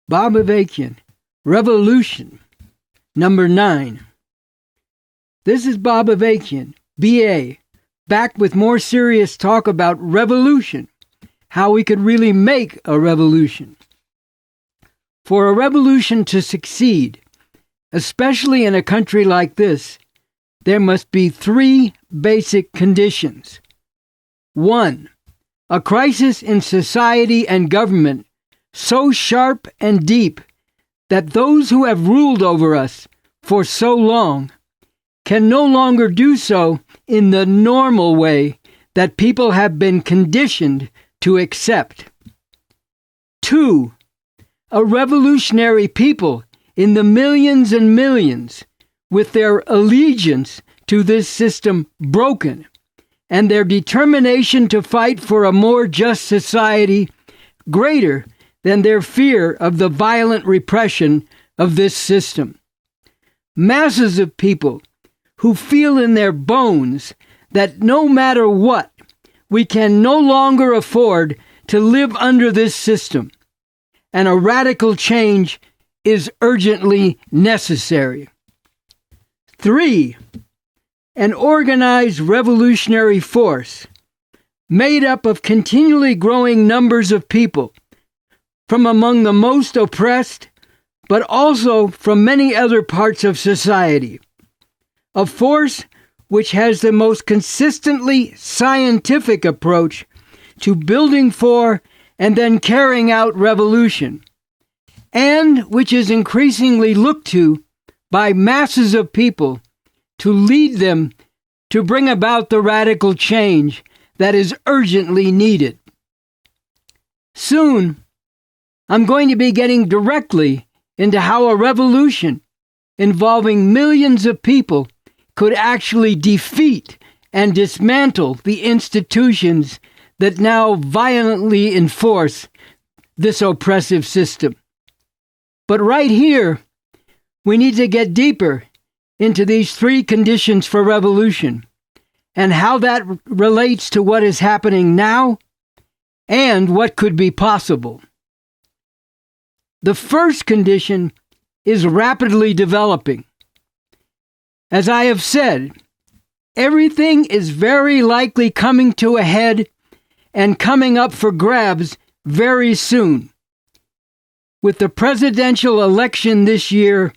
Bob Avakian, Revolution, number 9. This is Bob Avakian, BA, back with more serious talk about revolution, how we could really make a revolution. For a revolution to succeed, especially in a country like this, there must be 3 basic conditions. 1. A crisis in society and government so sharp and deep that those who have ruled over us for so long can no longer do so in the normal way that people have been conditioned to accept. 2. A revolutionary people in the millions and millions, with their allegiance to this system broken and their determination to fight for a more just society greater than their fear of the violent repression of this system. Masses of people who feel in their bones that no matter what, we can no longer afford to live under this system, and a radical change is urgently necessary. 3. An organized revolutionary force made up of continually growing numbers of people from among the most oppressed, but also from many other parts of society. A force which has the most consistently scientific approach to building for and then carrying out revolution, and which is increasingly looked to by masses of people to lead them to bring about the radical change that is urgently needed. Soon, I'm going to be getting directly into how a revolution involving millions of people could actually defeat and dismantle the institutions that now violently enforce this oppressive system. But right here, we need to get deeper into these 3 conditions for revolution and how that relates to what is happening now and what could be possible. The first condition is rapidly developing. As I have said, everything is very likely coming to a head and coming up for grabs very soon. With the presidential election this year,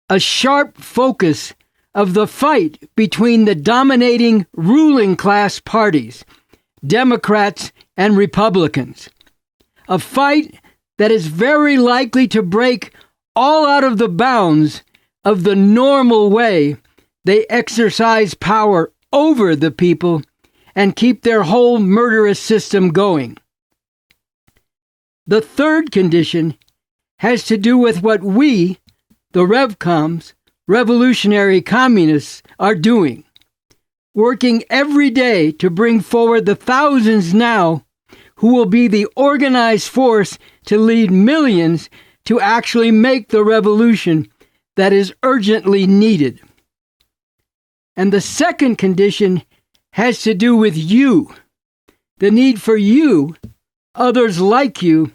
a sharp focus of the fight between the dominating ruling class parties, Democrats and Republicans. A fight that is very likely to break all out of the bounds of the normal way they exercise power over the people and keep their whole murderous system going. The third condition has to do with what we, the Revcoms, revolutionary communists, are doing, working every day to bring forward the thousands now who will be the organized force to lead millions to actually make the revolution that is urgently needed. And the second condition has to do with you, the need for you, others like you,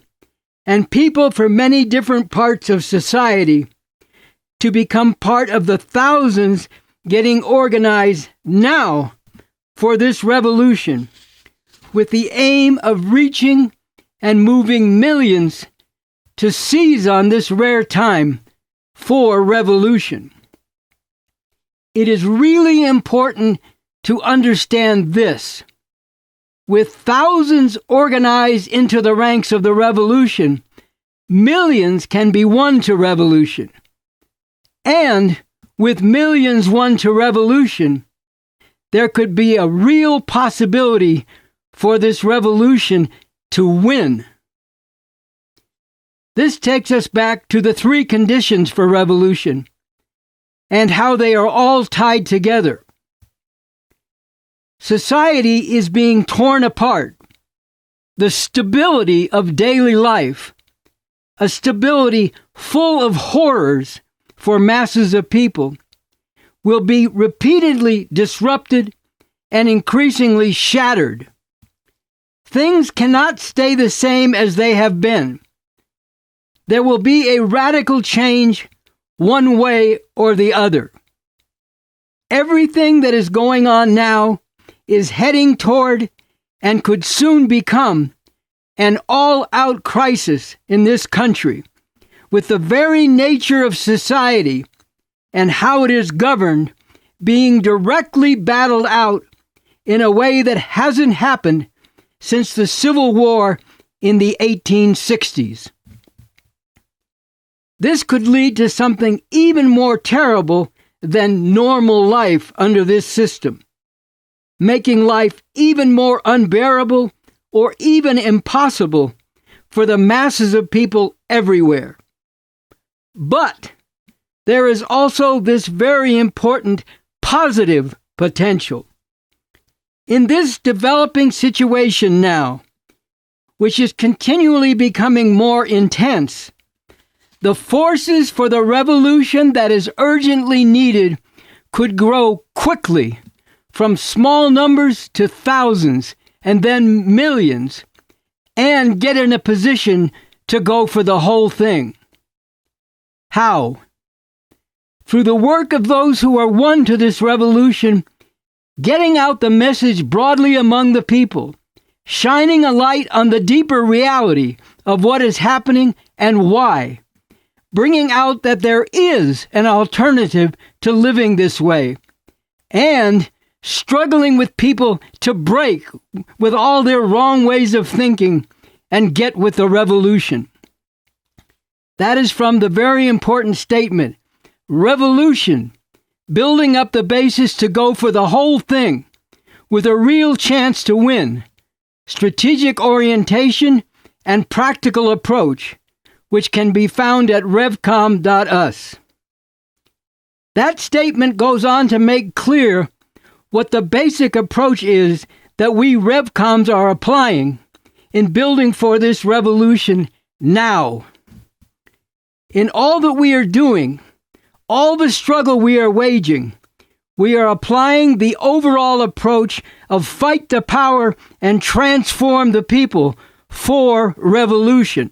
and people from many different parts of society to become part of the thousands getting organized now for this revolution, with the aim of reaching and moving millions to seize on this rare time for revolution. It is really important to understand this. With thousands organized into the ranks of the revolution, millions can be won to revolution. And with millions won to revolution, there could be a real possibility for this revolution to win. This takes us back to the 3 conditions for revolution and how they are all tied together. Society is being torn apart. The stability of daily life, a stability full of horrors for masses of people, will be repeatedly disrupted and increasingly shattered. Things cannot stay the same as they have been. there will be a radical change one way or the other. Everything that is going on now is heading toward and could soon become an all-out crisis in this country, with the very nature of society and how it is governed being directly battled out in a way that hasn't happened since the Civil War in the 1860s. This could lead to something even more terrible than normal life under this system, making life even more unbearable or even impossible for the masses of people everywhere. But there is also this very important positive potential. In this developing situation now, which is continually becoming more intense, the forces for the revolution that is urgently needed could grow quickly from small numbers to thousands and then millions, and get in a position to go for the whole thing. How? Through the work of those who are won to this revolution, getting out the message broadly among the people, shining a light on the deeper reality of what is happening and why, bringing out that there is an alternative to living this way, and struggling with people to break with all their wrong ways of thinking and get with the revolution. That is from the very important statement, revolution, building up the basis to go for the whole thing with a real chance to win, strategic orientation, and practical approach, which can be found at revcom.us. That statement goes on to make clear what the basic approach is that we Revcoms are applying in building for this revolution now. In all that we are doing, all the struggle we are waging, we are applying the overall approach of fight the power and transform the people for revolution,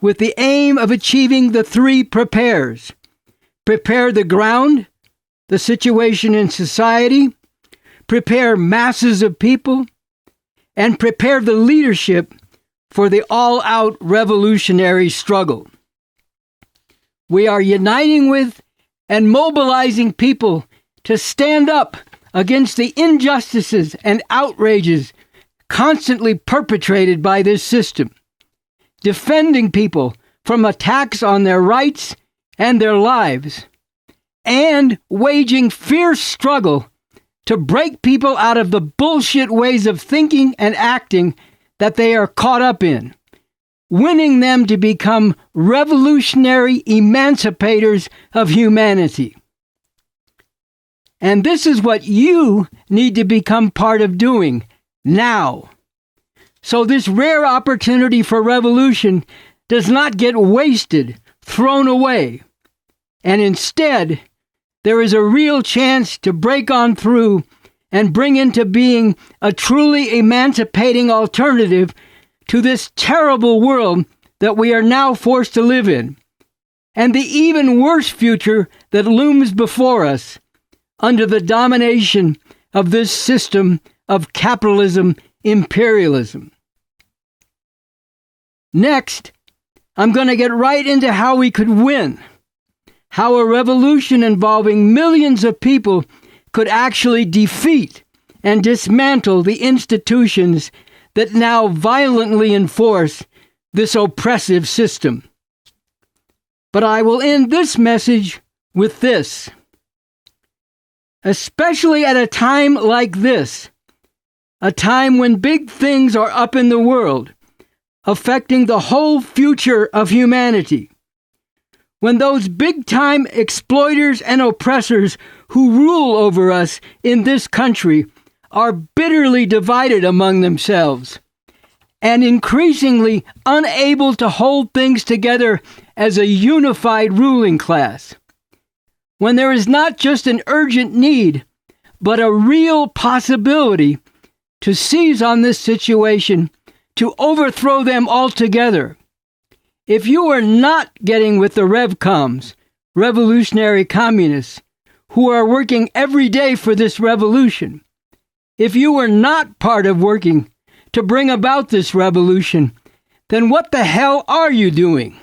with the aim of achieving the three prepares. Prepare the ground, the situation in society, prepare masses of people, and prepare the leadership for the all-out revolutionary struggle. We are uniting with and mobilizing people to stand up against the injustices and outrages constantly perpetrated by this system, defending people from attacks on their rights and their lives, and waging fierce struggle to break people out of the bullshit ways of thinking and acting that they are caught up in, winning them to become revolutionary emancipators of humanity. And this is what you need to become part of doing now. So this rare opportunity for revolution does not get wasted, thrown away, and instead there is a real chance to break on through and bring into being a truly emancipating alternative to this terrible world that we are now forced to live in, and the even worse future that looms before us under the domination of this system of capitalism imperialism. Next, I'm going to get right into how we could win, how a revolution involving millions of people could actually defeat and dismantle the institutions that now violently enforce this oppressive system. But I will end this message with this. Especially at a time like this, a time when big things are up in the world, affecting the whole future of humanity, when those big-time exploiters and oppressors who rule over us in this country are bitterly divided among themselves and increasingly unable to hold things together as a unified ruling class, when there is not just an urgent need, but a real possibility to seize on this situation to overthrow them altogether. If you are not getting with the Revcoms, revolutionary communists, who are working every day for this revolution, if you are not part of working to bring about this revolution, then what the hell are you doing?